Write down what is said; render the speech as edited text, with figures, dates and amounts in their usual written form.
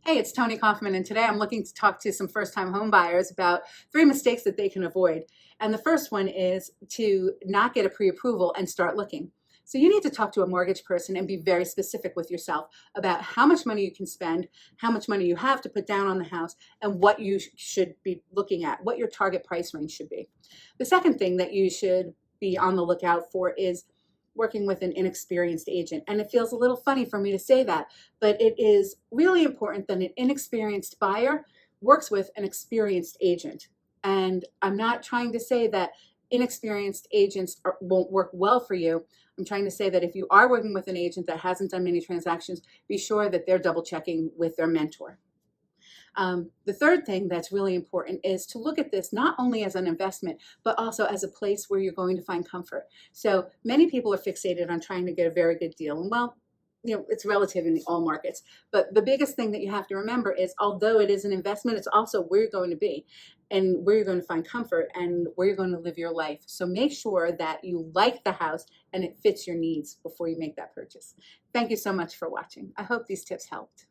Hey, it's Toni Kaufmann, and today I'm looking to talk to some first-time home buyers about 3 mistakes that they can avoid. And the first one is to not get a pre-approval and start looking. So you need to talk to a mortgage person and be very specific with yourself about how much money you can spend, how much money you have to put down on the house, and what you should be looking at, what your target price range should be. The second thing that you should be on the lookout for is working with an inexperienced agent. And it feels a little funny for me to say that, but it is really important that an inexperienced buyer works with an experienced agent. And I'm not trying to say that inexperienced agents won't work well for you. I'm trying to say that if you are working with an agent that hasn't done many transactions, be sure that they're double checking with their mentor. The third thing that's really important is to look at this not only as an investment, but also as a place where you're going to find comfort. So many people are fixated on trying to get a very good deal. And well, it's relative in all markets. But the biggest thing that you have to remember is, although it is an investment, it's also where you're going to be and where you're going to find comfort and where you're going to live your life. So make sure that you like the house and it fits your needs before you make that purchase. Thank you so much for watching. I hope these tips helped.